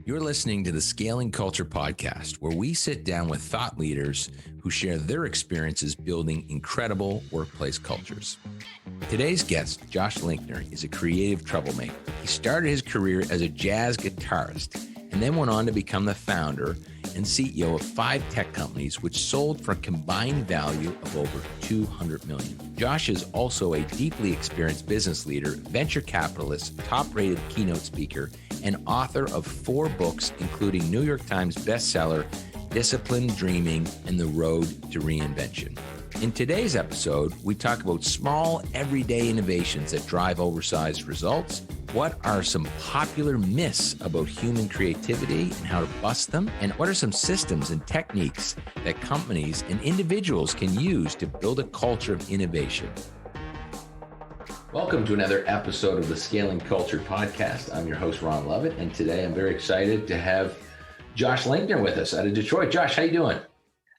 You're listening to the Scaling Culture podcast, where we sit down with thought leaders who share their experiences building incredible workplace cultures. Today's guest, Josh Linkner, is a creative troublemaker. He started his career as a jazz guitarist and then went on to become the founder and CEO of 5 tech companies, which sold for a combined value of over $200 million. Josh is also a deeply experienced business leader, venture capitalist, top-rated keynote speaker, and author of 4 books, including New York Times Bestseller, Disciplined Dreaming, and The Road to Reinvention. In today's episode, we talk about small, everyday innovations that drive oversized results. What are some popular myths about human creativity and how to bust them? And what are some systems and techniques that companies and individuals can use to build a culture of innovation? Welcome to another episode of the Scaling Culture podcast. I'm your host, Ron Lovett, and today I'm very excited to have Josh Linkner with us out of Detroit. Josh, how you doing?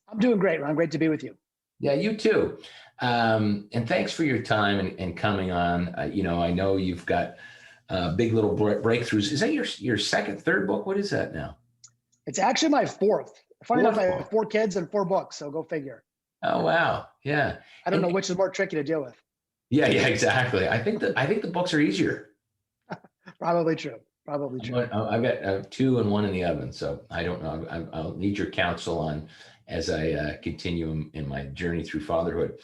I'm doing great, Ron. Great to be with you. Yeah, you too. And thanks for your time and coming on. I know you've got big little breakthroughs. Is that your second, third book? What is that now? It's actually my 4th. Funny enough, I have 4 kids and 4 books, so go figure. Oh, wow. Yeah. I don't know which is more tricky to deal with. Yeah, exactly. I think the books are easier. Probably true. I've got 2 and 1 in the oven, so I don't know. I'll need your counsel on as I continue in my journey through fatherhood.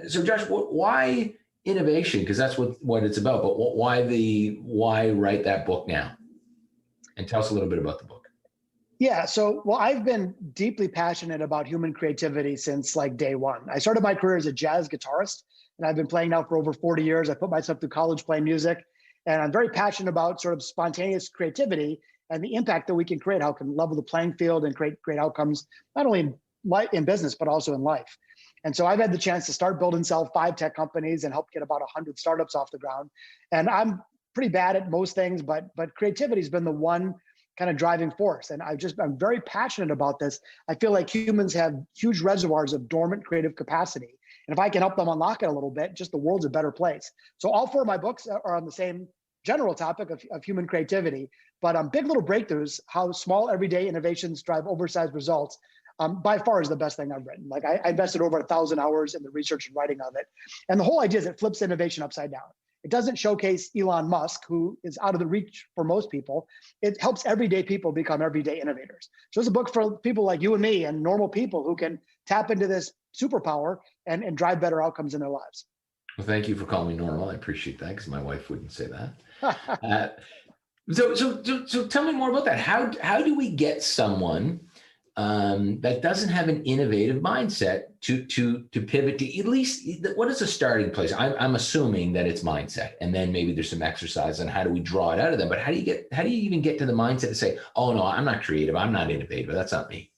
So, Josh, why innovation? Because that's what it's about. But why write that book now? And tell us a little bit about the book. Yeah. So, I've been deeply passionate about human creativity since like day one. I started my career as a jazz guitarist, and I've been playing now for over 40 years. I put myself through college playing music, and I'm very passionate about sort of spontaneous creativity and the impact that we can create, how it can level the playing field and create great outcomes, not only in business, but also in life. And so I've had the chance to start, build, and sell 5 tech companies and help get about 100 startups off the ground. And I'm pretty bad at most things, but creativity has been the one kind of driving force. And I'm very passionate about this. I feel like humans have huge reservoirs of dormant creative capacity. And if I can help them unlock it a little bit, just the world's a better place. So all 4 of my books are on the same general topic of human creativity, but big little breakthroughs, how small everyday innovations drive oversized results, by far is the best thing I've written. Like I invested over 1,000 hours in the research and writing of it. And the whole idea is it flips innovation upside down. It doesn't showcase Elon Musk, who is out of the reach for most people. It helps everyday people become everyday innovators. So it's a book for people like you and me and normal people who can tap into this superpower and drive better outcomes in their lives. Well, thank you for calling me normal. I appreciate that because my wife wouldn't say that. So tell me more about that. How do we get someone that doesn't have an innovative mindset to pivot to at least, what is the starting place? I'm assuming that it's mindset, and then maybe there's some exercise on how do we draw it out of them. But how do you even get to the mindset to say, oh no, I'm not creative, I'm not innovative, that's not me?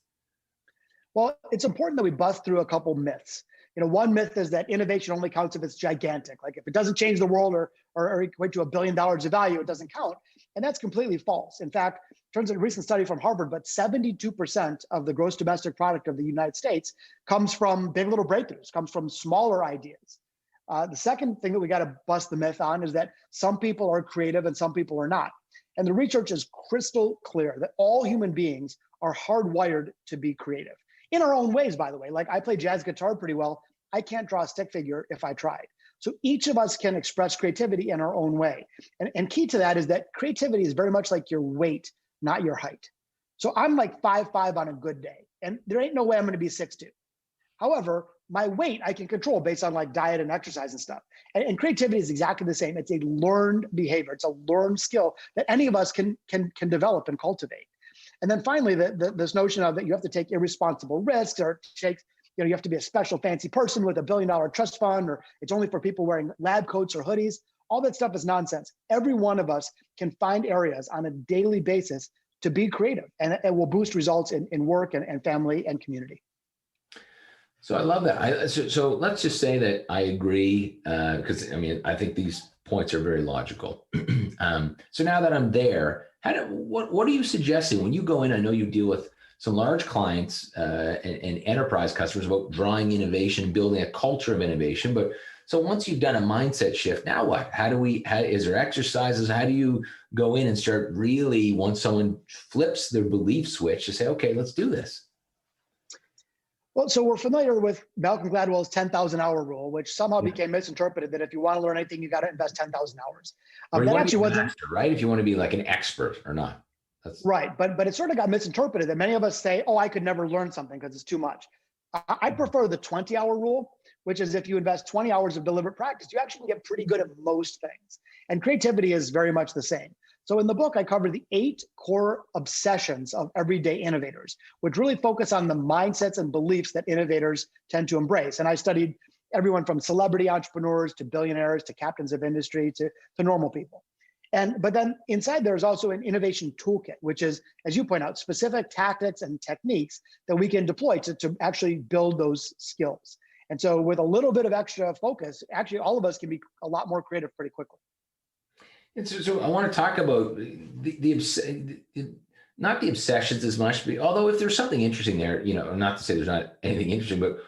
Well, it's important that we bust through a couple myths. One myth is that innovation only counts if it's gigantic. Like if it doesn't change the world or equate to $1 billion of value, it doesn't count. And that's completely false. In fact, turns out a recent study from Harvard, but 72% of the gross domestic product of the United States comes from big little breakthroughs, comes from smaller ideas. The second thing that we got to bust the myth on is that some people are creative and some people are not. And the research is crystal clear that all human beings are hardwired to be creative. In our own ways, by the way. Like I play jazz guitar pretty well. I can't draw a stick figure if I tried. So each of us can express creativity in our own way. And key to that is that creativity is very much like your weight, not your height. So I'm like 5'5" on a good day, and there ain't no way I'm going to be 6'2". However, my weight I can control based on like diet and exercise and stuff. And creativity is exactly the same. It's a learned behavior. It's a learned skill that any of us can develop and cultivate. And then finally, this notion of that you have to take irresponsible risks, or you have to be a special fancy person with $1 billion trust fund, or it's only for people wearing lab coats or hoodies. All that stuff is nonsense. Every one of us can find areas on a daily basis to be creative, and it will boost results in work and family and community. So I love that. So let's just say that I agree, because I think these points are very logical. So now that I'm there, what are you suggesting when you go in? I know you deal with some large clients and enterprise customers about drawing innovation, building a culture of innovation. But So once you've done a mindset shift, now what? Is there exercises? How do you go in and start really, once someone flips their belief switch, to say, okay, let's do this? Well, so we're familiar with Malcolm Gladwell's 10,000 hour rule, which somehow Yeah. became misinterpreted that if you want to learn anything, you got to invest 10,000 hours. Or you That want to actually be a wasn't master, right? If you want to be like an expert or not. That's right. But it sort of got misinterpreted that many of us say, oh, I could never learn something because it's too much. I prefer the 20-hour rule, which is if you invest 20 hours of deliberate practice, you actually can get pretty good at most things. And creativity is very much the same. So in the book, I cover the 8 core obsessions of everyday innovators, which really focus on the mindsets and beliefs that innovators tend to embrace. And I studied everyone from celebrity entrepreneurs to billionaires to captains of industry to normal people. But then inside there's also an innovation toolkit, which is, as you point out, specific tactics and techniques that we can deploy to actually build those skills. And so with a little bit of extra focus, actually all of us can be a lot more creative pretty quickly. And so I want to talk about not the obsessions as much, but although if there's something interesting there, not to say there's not anything interesting, but,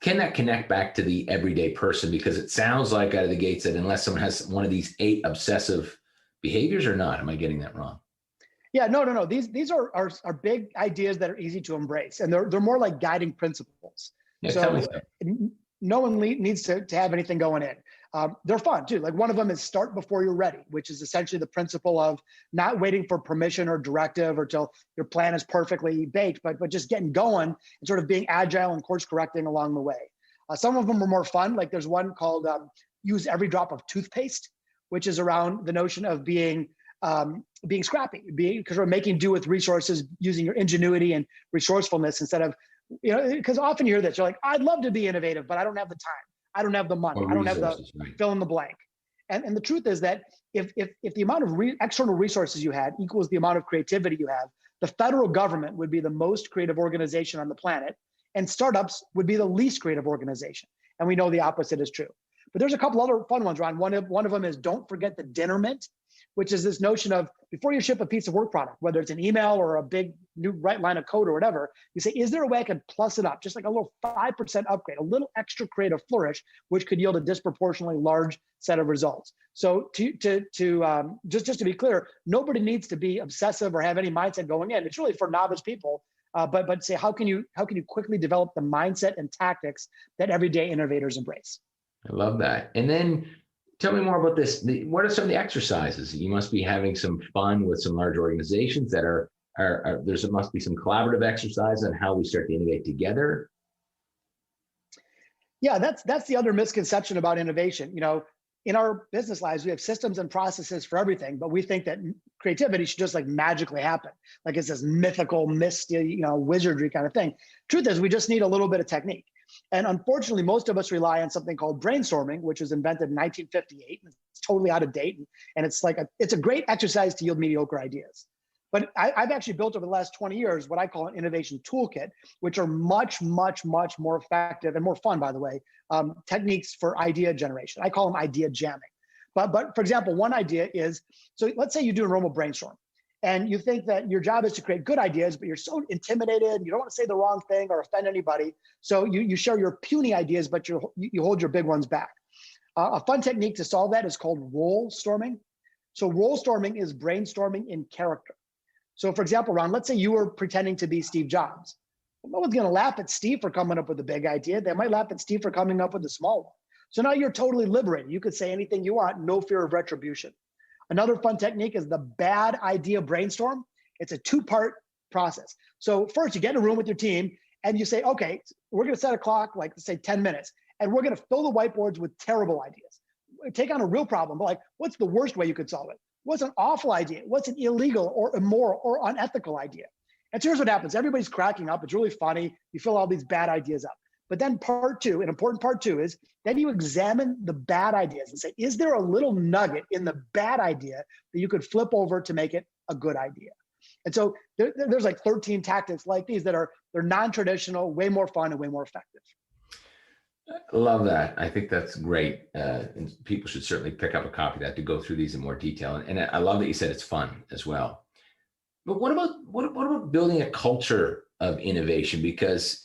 can that connect back to the everyday person? Because it sounds like out of the gates that unless someone has one of these 8 obsessive behaviors or not, am I getting that wrong? Yeah, no. These are big ideas that are easy to embrace, and they're more like guiding principles. Yeah, tell me so. No one needs to have anything going in. They're fun too. Like one of them is start before you're ready, which is essentially the principle of not waiting for permission or directive or till your plan is perfectly baked, but just getting going and sort of being agile and course correcting along the way. Some of them are more fun. Like there's one called use every drop of toothpaste, which is around the notion of being scrappy, because we're making do with resources, using your ingenuity and resourcefulness instead of, because often you hear this, you're like, I'd love to be innovative, but I don't have the time. I don't have the money. I don't have the fill in the blank. And the truth is that if the amount of external resources you had equals the amount of creativity you have, the federal government would be the most creative organization on the planet, and startups would be the least creative organization. And we know the opposite is true. But there's a couple other fun ones, Ron. One of them is don't forget the dinner mint, which is this notion of before you ship a piece of work product, whether it's an email or a big new right line of code or whatever, you say, is there a way I can plus it up? Just like a little 5% upgrade, a little extra creative flourish, which could yield a disproportionately large set of results. So just to be clear, nobody needs to be obsessive or have any mindset going in. It's really for novice people. But say, how can you quickly develop the mindset and tactics that everyday innovators embrace? I love that. And then tell me more about this. What are some of the exercises? You must be having some fun with some large organizations that must be some collaborative exercise on how we start to innovate together. Yeah, that's the other misconception about innovation. In our business lives, we have systems and processes for everything, but we think that creativity should just like magically happen. Like it's this mythical, misty, wizardry kind of thing. Truth is, we just need a little bit of technique. And unfortunately, most of us rely on something called brainstorming, which was invented in 1958. And it's totally out of date. And it's a great exercise to yield mediocre ideas. But I've actually built over the last 20 years what I call an innovation toolkit, which are much, much, much more effective and more fun, by the way, techniques for idea generation. I call them idea jamming. But for example, one idea is, so let's say you do a normal brainstorm and you think that your job is to create good ideas, but you're so intimidated and you don't want to say the wrong thing or offend anybody. So you share your puny ideas, but you hold your big ones back. A fun technique to solve that is called role storming. So role storming is brainstorming in character. So for example, Ron, let's say you were pretending to be Steve Jobs. Well, no one's going to laugh at Steve for coming up with a big idea. They might laugh at Steve for coming up with a small one. So now you're totally liberated. You could say anything you want, no fear of retribution. Another fun technique is the bad idea brainstorm. It's a 2-part process. So first you get in a room with your team and you say, okay, we're going to set a clock, like let's say 10 minutes, and we're going to fill the whiteboards with terrible ideas. Take on a real problem, but like, what's the worst way you could solve it? What's an awful idea? What's an illegal or immoral or unethical idea? And so here's what happens. Everybody's cracking up. It's really funny. You fill all these bad ideas up. But then part 2, an important part 2 is then you examine the bad ideas and say, is there a little nugget in the bad idea that you could flip over to make it a good idea? And so there's like 13 tactics like these they're non-traditional, way more fun and way more effective. I love that. I think that's great. And people should certainly pick up a copy of that to go through these in more detail. And I love that you said it's fun as well. But what about building a culture of innovation? Because,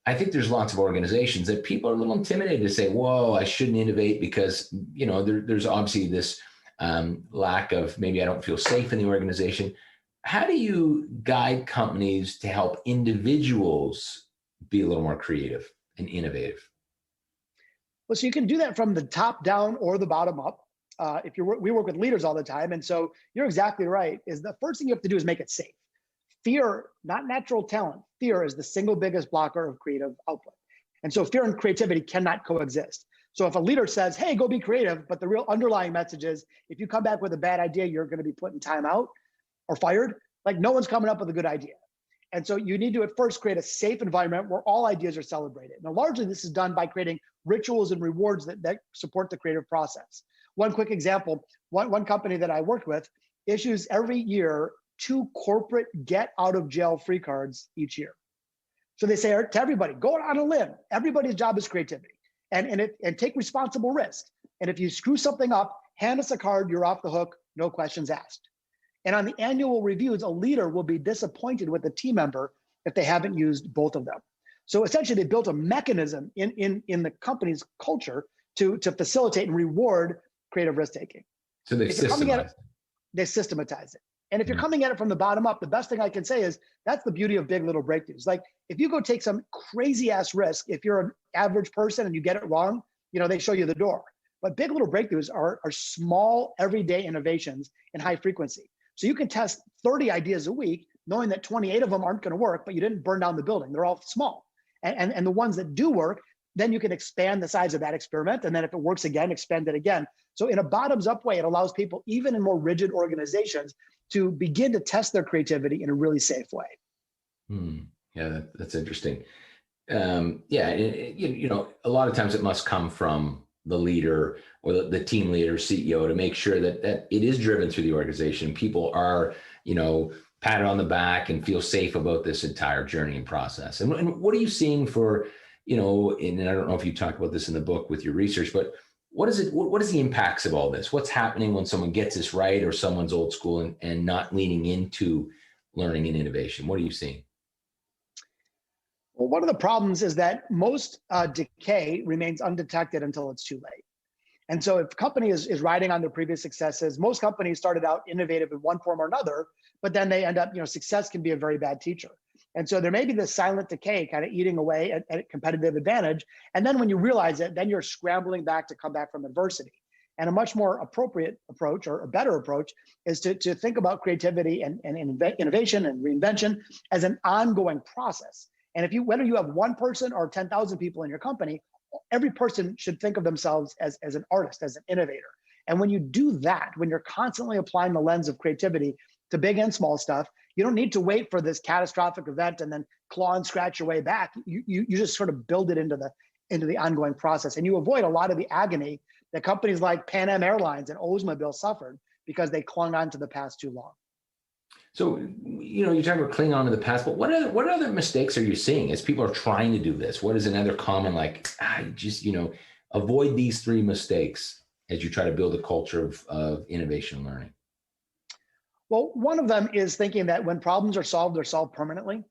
I think there's lots of organizations that people are a little intimidated to say, whoa, I shouldn't innovate because, there's obviously this lack of, maybe I don't feel safe in the organization. How do you guide companies to help individuals be a little more creative and innovative? Well, so you can do that from the top down or the bottom up. We work with leaders all the time. And so you're exactly right, is the first thing you have to do is make it safe. Fear, not natural talent, fear is the single biggest blocker of creative output. And so fear and creativity cannot coexist. So if a leader says, hey, go be creative, but the real underlying message is, if you come back with a bad idea, you're going to be put in timeout or fired, like no one's coming up with a good idea. And so you need to at first create a safe environment where all ideas are celebrated. Now, largely this is done by creating rituals and rewards that support the creative process. One quick example, one company that I worked with issues every year 2 corporate get out of jail free cards each year. So they say to everybody, go on a limb. Everybody's job is creativity and take responsible risk. And if you screw something up, hand us a card, you're off the hook, no questions asked. And on the annual reviews, a leader will be disappointed with a team member if they haven't used both of them. So essentially they built a mechanism in the company's culture to facilitate and reward creative risk taking. So they systematize it. And if you're coming at it from the bottom up, the best thing I can say is that's the beauty of big little breakthroughs. Like if you go take some crazy ass risk, if you're an average person and you get it wrong, they show you the door. But big little breakthroughs are small, everyday innovations in high frequency. So you can test 30 ideas a week, knowing that 28 of them aren't going to work, but you didn't burn down the building. They're all small. And the ones that do work, then you can expand the size of that experiment. And then if it works again, expand it again. So in a bottoms up way, it allows people, even in more rigid organizations, to begin to test their creativity in a really safe way. Yeah, that's interesting. A lot of times it must come from the leader or the team leader, CEO, to make sure that it is driven through the organization. People are, patted on the back and feel safe about this entire journey and process. And what are you seeing for, and I don't know if you talk about this in the book with your research, but what is the impacts of all this? What's happening when someone gets this right or someone's old school and not leaning into learning and innovation? What are you seeing? Well, one of the problems is that most decay remains undetected until it's too late. And so if a company is riding on their previous successes, most companies started out innovative in one form or another, but then they end up, success can be a very bad teacher. And so there may be this silent decay kind of eating away at competitive advantage. And then when you realize it, then you're scrambling back to come back from adversity. And a much more appropriate approach, or a better approach, is to think about creativity and innovation and reinvention as an ongoing process. And whether you have one person or 10,000 people in your company, every person should think of themselves as an artist, as an innovator. And when you do that, when you're constantly applying the lens of creativity to big and small stuff, you don't need to wait for this catastrophic event and then claw and scratch your way back. You just sort of build it into the ongoing process. And you avoid a lot of the agony that companies like Pan Am Airlines and Oldsmobile suffered because they clung on to the past too long. So, you talk about clinging on to the past, but what other mistakes are you seeing as people are trying to do this? What is another common, avoid these 3 mistakes as you try to build a culture of innovation and learning? Well, one of them is thinking that when problems are solved, they're solved permanently.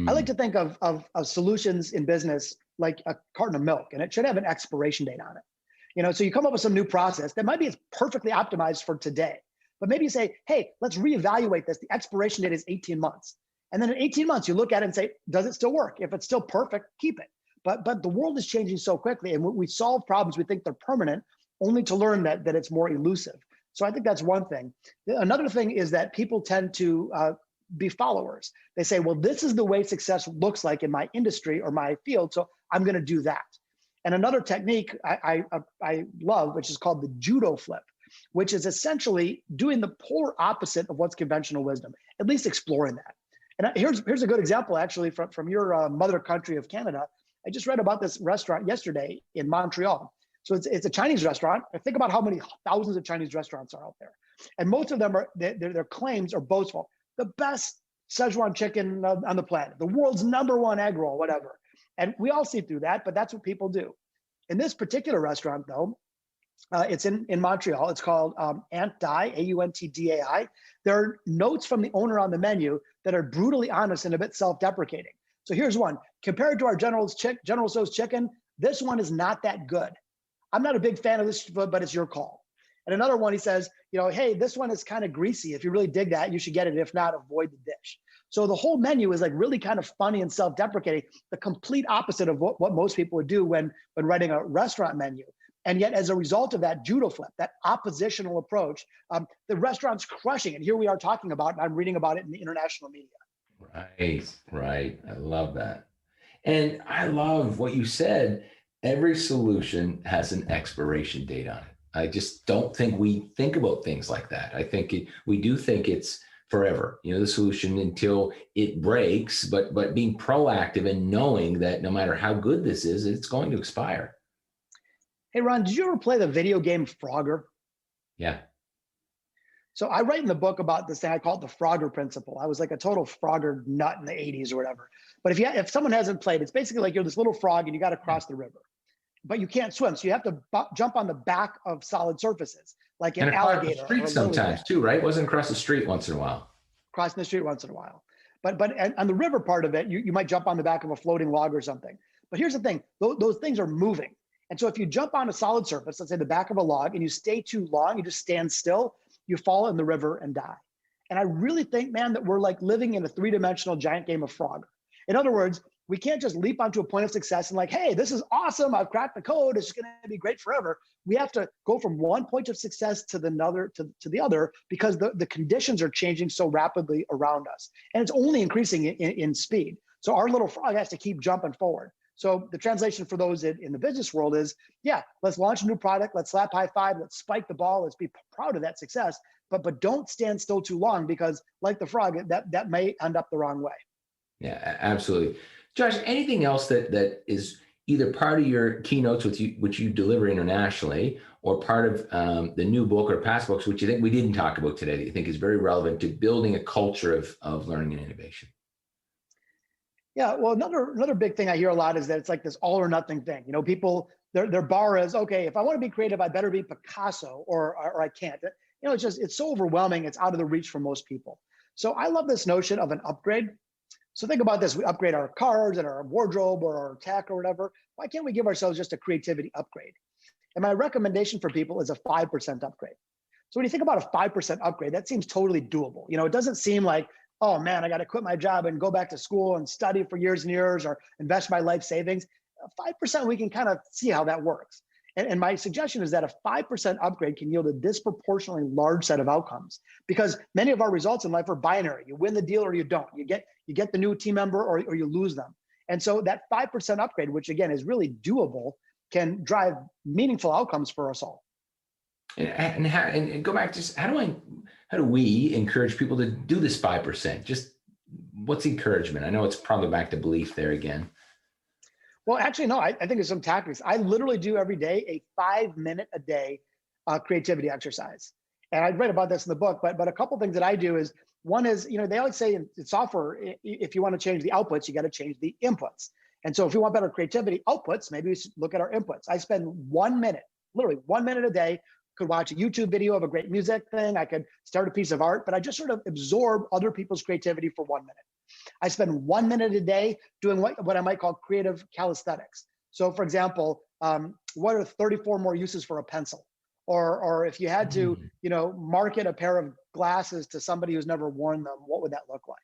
I like to think of solutions in business like a carton of milk, and it should have an expiration date on it. So you come up with some new process that might be perfectly optimized for today. But maybe you say, hey, let's reevaluate this. The expiration date is 18 months. And then in 18 months, you look at it and say, does it still work? If it's still perfect, keep it. But the world is changing so quickly. And when we solve problems, we think they're permanent, only to learn that it's more elusive. So I think that's one thing. Another thing is that people tend to be followers. They say, well, this is the way success looks like in my industry or my field, so I'm going to do that. And another technique I love, which is called the judo flip, which is essentially doing the polar opposite of what's conventional wisdom, at least exploring that. And here's a good example, actually, from your mother country of Canada. I just read about this restaurant yesterday in Montreal. So it's a Chinese restaurant. Think about how many thousands of Chinese restaurants are out there. And most of them their claims are boastful. The best Szechuan chicken on the planet, the world's #1 egg roll, whatever. And we all see through that, but that's what people do. In this particular restaurant, though, it's in Montreal. It's called Aunt Dai, Auntdai. There are notes from the owner on the menu that are brutally honest and a bit self-deprecating. So here's one. Compared to our General Tso's chicken, this one is not that good. I'm not a big fan of this, but it's your call. And another one, he says, hey, this one is kind of greasy. If you really dig that, you should get it. If not, avoid the dish. So the whole menu is like really kind of funny and self-deprecating, the complete opposite of what most people would do when writing a restaurant menu. And yet, as a result of that judo flip, that oppositional approach, the restaurant's crushing it. Here we are talking about, and I'm reading about it in the international media. Right. I love that. And I love what you said. Every solution has an expiration date on it. I just don't think we think about things like that. I think we do think it's forever, the solution until it breaks, but being proactive and knowing that no matter how good this is, it's going to expire. Hey, Ron, did you ever play the video game Frogger? Yeah. So I write in the book about this thing, I call it the Frogger principle. I was like a total Frogger nut in the 80s or whatever. But if someone hasn't played, it's basically like you're this little frog and you got to cross the river. But you can't swim, so you have to jump on the back of solid surfaces, like an alligator. And across the street sometimes too, right? Wasn't across the street once in a while. Crossing the street once in a while. But on the river part of it, you might jump on the back of a floating log or something. But here's the thing, those things are moving. And so if you jump on a solid surface, let's say the back of a log, and you stay too long, you just stand still, you fall in the river and die. And I really think, man, that we're like living in a three-dimensional giant game of Frogger. In other words, we can't just leap onto a point of success and like, hey, this is awesome. I've cracked the code. It's going to be great forever. We have to go from one point of success to the other because the conditions are changing so rapidly around us. And it's only increasing in speed. So our little frog has to keep jumping forward. So the translation for those in the business world is, yeah, let's launch a new product. Let's slap high five. Let's spike the ball. Let's be proud of that success. But don't stand still too long because like the frog, that may end up the wrong way. Yeah, absolutely. Josh, anything else that is either part of your keynotes which you deliver internationally or part of the new book or past books, which you think we didn't talk about today that you think is very relevant to building a culture of learning and innovation? Yeah, well, another big thing I hear a lot is that it's like this all or nothing thing. People, their bar is, okay, if I want to be creative, I better be Picasso or I can't. It's so overwhelming. It's out of the reach for most people. So I love this notion of an upgrade. So think about this, we upgrade our cars and our wardrobe or our tech or whatever. Why can't we give ourselves just a creativity upgrade? And my recommendation for people is a 5% upgrade. So when you think about a 5% upgrade, that seems totally doable. It doesn't seem like, oh man, I got to quit my job and go back to school and study for years and years or invest my life savings. 5%, we can kind of see how that works. And my suggestion is that a 5% upgrade can yield a disproportionately large set of outcomes because many of our results in life are binary. You win the deal or you don't. You get the new team member or you lose them. And so that 5% upgrade, which again is really doable, can drive meaningful outcomes for us all. And go back to how do we encourage people to do this 5%? Just what's encouragement? I know it's probably back to belief there again. Well, actually, no, I think there's some tactics. I literally do every day a 5-minute a day creativity exercise. And I read about this in the book, but a couple things that I do is, one is, they always say in software, if you want to change the outputs, you got to change the inputs. And so if we want better creativity outputs, maybe we should look at our inputs. I spend 1 minute, literally 1 minute a day, could watch a YouTube video of a great music thing. I could start a piece of art, but I just sort of absorb other people's creativity for 1 minute. I spend 1 minute a day doing what I might call creative calisthenics. So for example, what are 34 more uses for a pencil? Or if you had to, market a pair of glasses to somebody who's never worn them, what would that look like?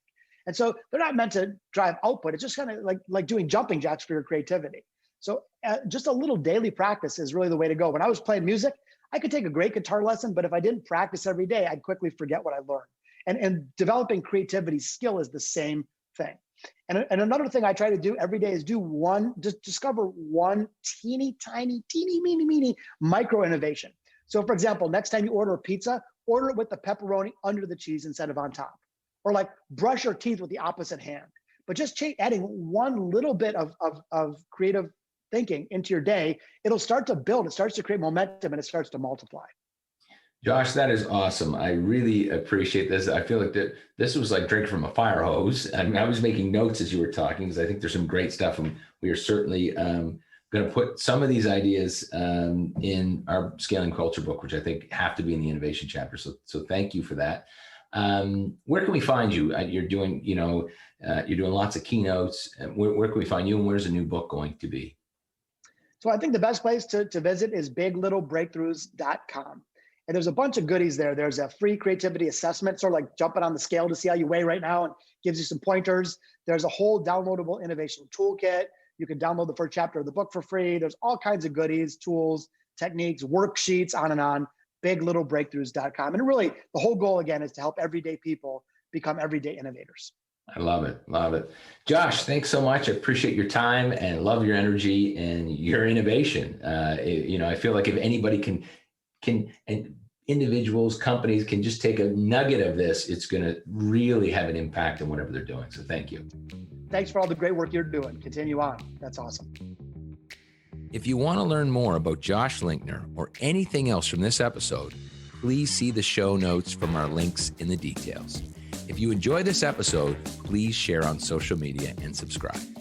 And so they're not meant to drive output. It's just kind of like doing jumping jacks for your creativity. So just a little daily practice is really the way to go. When I was playing music, I could take a great guitar lesson, but if I didn't practice every day, I'd quickly forget what I learned. And developing creativity skill is the same thing. And another thing I try to do every day is just discover one teeny meeny micro innovation. So for example, next time you order a pizza, order it with the pepperoni under the cheese instead of on top. Or like brush your teeth with the opposite hand. But just adding one little bit of creative thinking into your day, it'll start to build, it starts to create momentum, and it starts to multiply. Josh, that is awesome. I really appreciate this. I feel like this was like drinking from a fire hose. I mean, I was making notes as you were talking because I think there's some great stuff, and we are certainly going to put some of these ideas in our Scaling Culture book, which I think have to be in the innovation chapter. So thank you for that. Where can we find you? You're doing, you're doing lots of keynotes. Where can we find you, and where's the new book going to be? So I think the best place to visit is biglittlebreakthroughs.com. And there's a bunch of goodies there. There's a free creativity assessment, sort of like jumping on the scale to see how you weigh right now, and gives you some pointers. There's a whole downloadable innovation toolkit. You can download the first chapter of the book for free. There's all kinds of goodies, tools, techniques, worksheets, on and on. biglittlebreakthroughs.com. And really, the whole goal, again, is to help everyday people become everyday innovators. I love it. Love it. Josh, thanks so much. I appreciate your time and love your energy and your innovation. I feel like if anybody can, and individuals, companies can just take a nugget of this, it's going to really have an impact on whatever they're doing. So thank you. Thanks for all the great work you're doing. Continue on. That's awesome. If you want to learn more about Josh Linkner or anything else from this episode, please see the show notes from our links in the details. If you enjoy this episode, please share on social media and subscribe.